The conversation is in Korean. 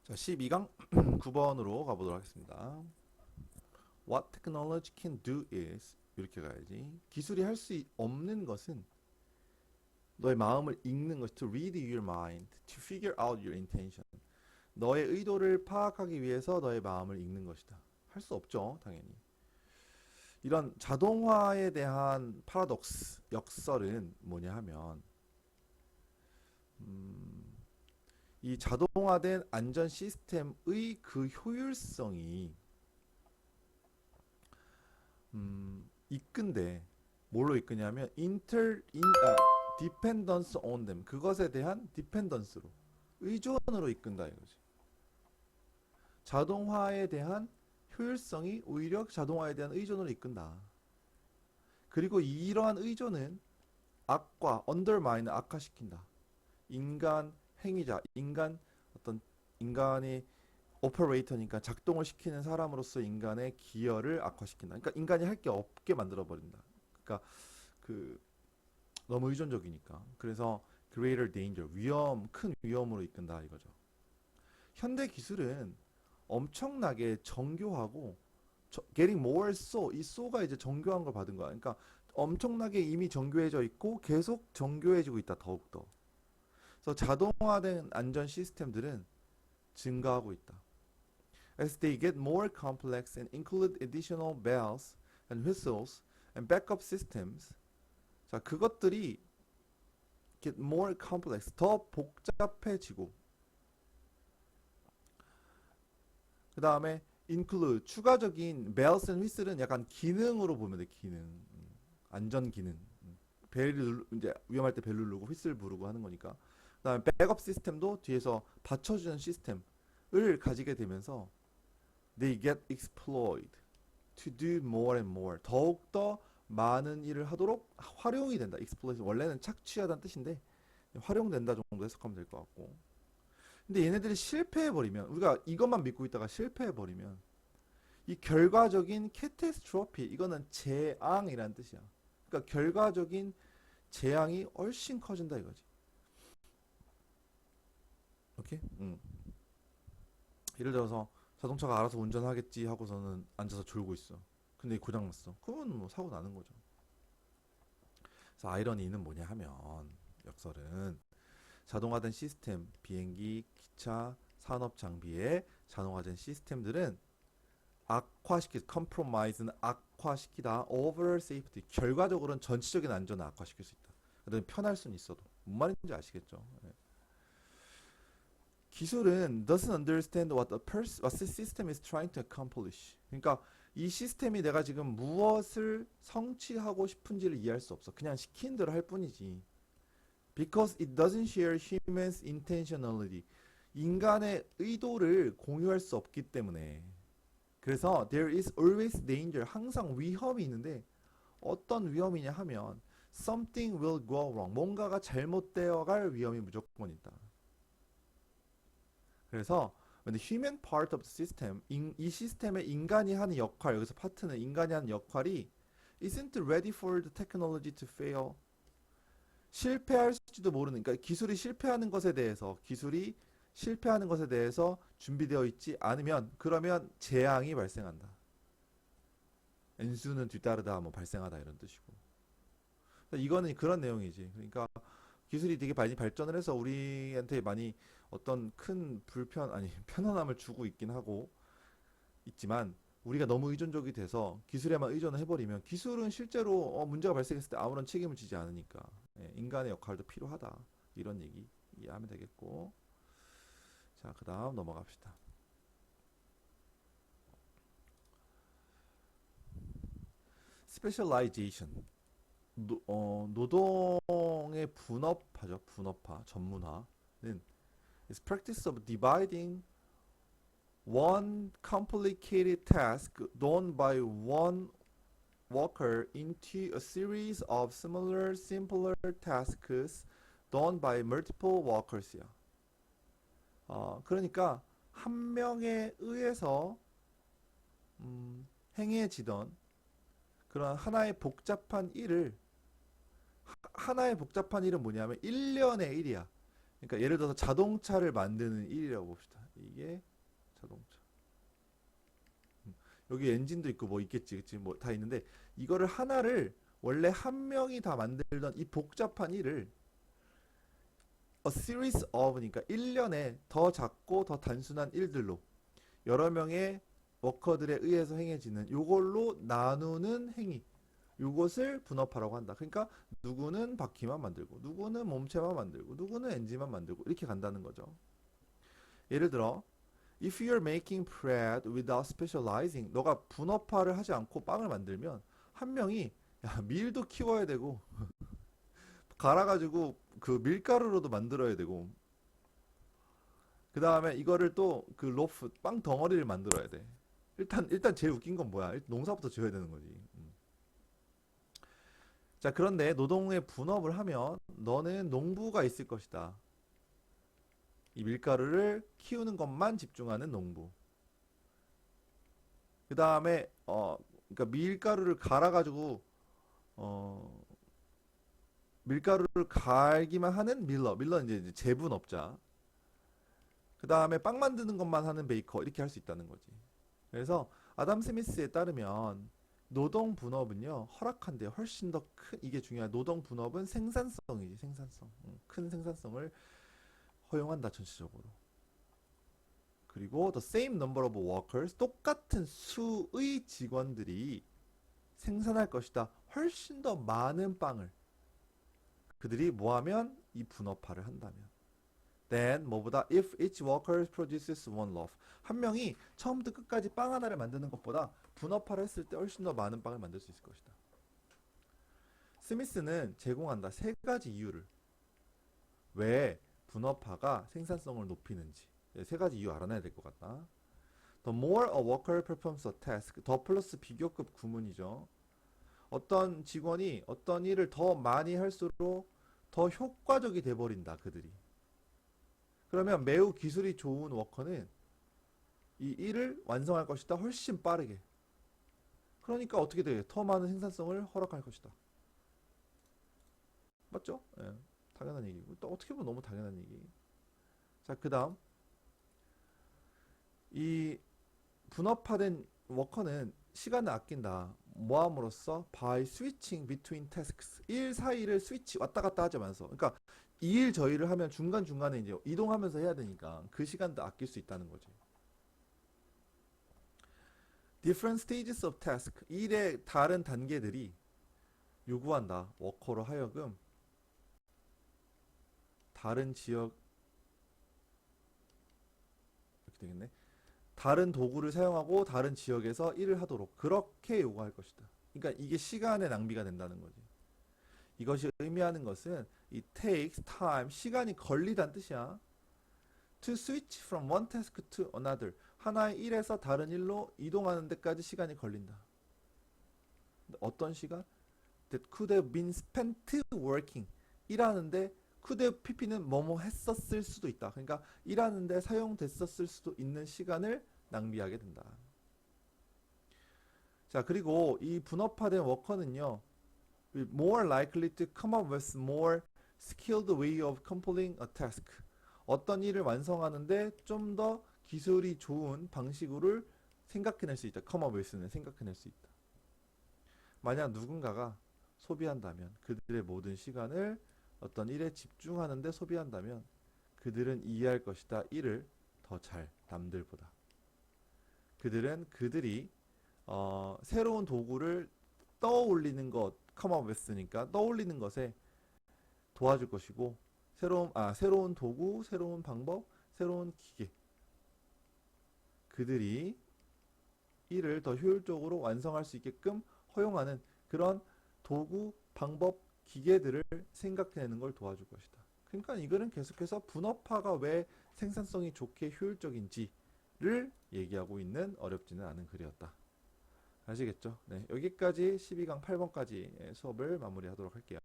자, 12강 9번으로 가보도록 하겠습니다. What technology can do is 이렇게 가야지. 기술이 할 수 없는 것은 너의 마음을 읽는 것, to read your mind, to figure out your intention. 너의 의도를 파악하기 위해서 너의 마음을 읽는 것이다. 할 수 없죠, 당연히. 이런 자동화에 대한 파라독스, 역설은 뭐냐 하면 이 자동화된 안전 시스템의 그 효율성이 이끈데 뭘로 이끄냐면 dependence on them, 그것에 대한 디펜던스로, 의존으로 이끈다 이거지. 자동화에 대한 효율성이 오히려 자동화에 대한 의존으로 이끈다. 그리고 이러한 의존은 undermine, 악화시킨다. 인간 행위자, 인간이 오퍼레이터니까 작동을 시키는 사람으로서 인간의 기여를 악화시킨다. 그러니까 인간이 할 게 없게 만들어 버린다. 그러니까 그 너무 의존적이니까. 그래서 greater danger, 큰 위험으로 이끈다 이거죠. 현대 기술은 엄청나게 정교하고 getting more so, 이 so가 이제 정교한 걸 받은 거야. 그러니까 엄청나게 이미 정교해져 있고 계속 정교해지고 있다, 더욱더. 그래서 자동화된 안전 시스템들은 증가하고 있다. As they get more complex and include additional bells and whistles and backup systems, 자, 그것들이 get more complex, 더 복잡해지고, 그 다음에 include, 추가적인 bells and whistle은 약간 기능으로 보면 돼, 기능. 안전 기능. 벨을 이제 위험할 때 벨 누르고 휘슬 부르고 하는 거니까. 그 다음에 백업 시스템도 뒤에서 받쳐주는 시스템을 가지게 되면서 they get exploited to do more and more. 더욱더 많은 일을 하도록 활용이 된다. exploit 원래는 착취하다는 뜻인데 활용된다 정도 해석하면 될 것 같고. 근데 얘네들이 실패해버리면, 우리가 이것만 믿고 있다가 실패해버리면 이 결과적인 캐타스트로피, 이거는 재앙이라는 뜻이야. 그러니까 결과적인 재앙이 훨씬 커진다 이거지. 오케이? 예를 들어서 자동차가 알아서 운전하겠지 하고서는 앉아서 졸고 있어. 근데 고장났어. 그건 뭐 사고 나는 거죠. 그래서 아이러니는 뭐냐 하면, 역설은 자동화된 시스템, 비행기, 기차, 산업 장비의 자동화된 시스템들은 compromise는 악화시키다, over safety, 결과적으로는 전체적인 안전을 악화시킬 수 있다. 그다음에 편할 수는 있어도. 뭔 말인지 아시겠죠? 네. 기술은 doesn't understand what the system is trying to accomplish. 그러니까 이 시스템이 내가 지금 무엇을 성취하고 싶은지를 이해할 수 없어. 그냥 시킨 대로 할 뿐이지. Because it doesn't share humans' intentionality. 인간의 의도를 공유할 수 없기 때문에. 그래서 there is always danger. 항상 위험이 있는데 어떤 위험이냐 하면 something will go wrong. 뭔가가 잘못되어 갈 위험이 무조건 있다. 그래서 when the human part of the system, 이 시스템의 인간이 하는 역할, 여기서 파트는 인간이 하는 역할이 isn't ready for the technology to fail. 실패할지도 모르는, 그러니까 기술이 실패하는 것에 대해서 준비되어 있지 않으면, 그러면 재앙이 발생한다. 엔수는 뒤따르다, 뭐 발생하다 이런 뜻이고. 이거는 그런 내용이지. 그러니까 기술이 되게 많이 발전을 해서 우리한테 많이 어떤 큰 편안함을 주고 있긴 하고 있지만, 우리가 너무 의존적이 돼서 기술에만 의존을 해버리면 기술은 실제로 문제가 발생했을 때 아무런 책임을 지지 않으니까, 인간의 역할도 필요하다, 이런 얘기 이해하면 되겠고. 자, 그 다음 넘어갑시다. Specialization, 노동의 분업화, 전문화는 is practice of dividing one complicated task done by one worker into a series of similar, simpler tasks done by multiple workers야. 그러니까 한 명에 의해서 행해지던 그런 하나의 복잡한 일은 뭐냐면 일련의 일이야. 그러니까 예를 들어서 자동차를 만드는 일이라고 봅시다. 이게 자동차. 여기 엔진도 있고 뭐 있겠지, 그치? 뭐 다 있는데 이거를 하나를 원래 한 명이 다 만들던 이 복잡한 일을 a series of니까 일련의 더 작고 더 단순한 일들로 여러 명의 워커들에 의해서 행해지는 요걸로 나누는 행위. 요것을 분업화라고 한다. 그러니까 누구는 바퀴만 만들고 누구는 몸체만 만들고 누구는 엔진만 만들고 이렇게 간다는 거죠. 예를 들어 If you're making bread without specializing, 너가 분업화를 하지 않고 빵을 만들면 한 명이 야, 밀도 키워야 되고 갈아가지고 그 밀가루로도 만들어야 되고 그 다음에 이거를 또 그 로프 빵 덩어리를 만들어야 돼. 일단 제일 웃긴 건 뭐야? 일단 농사부터 지어야 되는 거지. 자, 그런데 노동의 분업을 하면 너는 농부가 있을 것이다. 이 밀가루를 키우는 것만 집중하는 농부. 그 다음에 그러니까 밀가루를 갈아가지고 어, 밀가루를 갈기만 하는 밀러. 밀러는 이제 제분업자. 그 다음에 빵 만드는 것만 하는 베이커. 이렇게 할 수 있다는 거지. 그래서 아담 스미스에 따르면 노동 분업은요 허락한대요. 훨씬 더 큰 이게 중요한 노동 분업은 생산성이지 생산성. 큰 생산성을 허용한다 전체적으로. 그리고 the same number of workers 똑같은 수의 직원들이 생산할 것이다. 훨씬 더 많은 빵을 그들이 뭐하면 이 분업화를 한다면. Then 뭐보다 if each worker produces one loaf 한 명이 처음부터 끝까지 빵 하나를 만드는 것보다 분업화를 했을 때 훨씬 더 많은 빵을 만들 수 있을 것이다. 스미스는 제공한다. 세 가지 이유를 왜 분업화가 생산성을 높이는지 세 가지 이유 알아내야 될 것 같다. The more a worker performs a task 더 플러스 비교급 구문이죠. 어떤 직원이 어떤 일을 더 많이 할수록 더 효과적이 돼버린다 그들이. 그러면 매우 기술이 좋은 워커는 이 일을 완성할 것이다. 훨씬 빠르게. 그러니까 어떻게 돼? 더 많은 생산성을 허락할 것이다. 맞죠? 예, 당연한 얘기고. 또 어떻게 보면 너무 당연한 얘기. 자, 그 다음. 이 분업화된 워커는 시간을 아낀다. 뭐함으로써? By switching between tasks. 일 사이를 스위치 왔다 갔다 하자면서. 그러니까 이 일 저 일을 하면 중간중간에 이제 이동하면서 해야 되니까 그 시간도 아낄 수 있다는 거지. Different stages of task. 일의 다른 단계들이 요구한다. 워커로 하여금 다른 지역 이렇게 되겠네. 다른 도구를 사용하고 다른 지역에서 일을 하도록 그렇게 요구할 것이다. 그러니까 이게 시간의 낭비가 된다는 거지. 이것이 의미하는 것은 it takes time, 시간이 걸리다는 뜻이야. To switch from one task to another. 하나의 일에서 다른 일로 이동하는 데까지 시간이 걸린다. 어떤 시간? That could have been spent working. 일하는데 could have pp는 뭐뭐 했었을 수도 있다. 그러니까 일하는데 사용됐었을 수도 있는 시간을 낭비하게 된다. 자, 그리고 이 분업화된 워커는요. more likely to come up with more skilled way of completing a task. 어떤 일을 완성하는데 좀 더 기술이 좋은 방식으로 생각해낼 수 있다. come up with는 생각해낼 수 있다. 만약 누군가가 소비한다면 그들의 모든 시간을 어떤 일에 집중하는데 소비한다면 그들은 이해할 것이다. 일을 더 잘 남들보다. 그들이 새로운 도구를 떠올리는 것 come up with니까 떠올리는 것에 도와줄 것이고 새로운 도구, 새로운 방법, 새로운 기계 그들이 일을 더 효율적으로 완성할 수 있게끔 허용하는 그런 도구, 방법, 기계들을 생각해내는 걸 도와줄 것이다. 그러니까 이거는 계속해서 분업화가 왜 생산성이 좋게 효율적인지를 얘기하고 있는 어렵지는 않은 글이었다. 아시겠죠? 네, 여기까지 12강 8번까지 수업을 마무리하도록 할게요.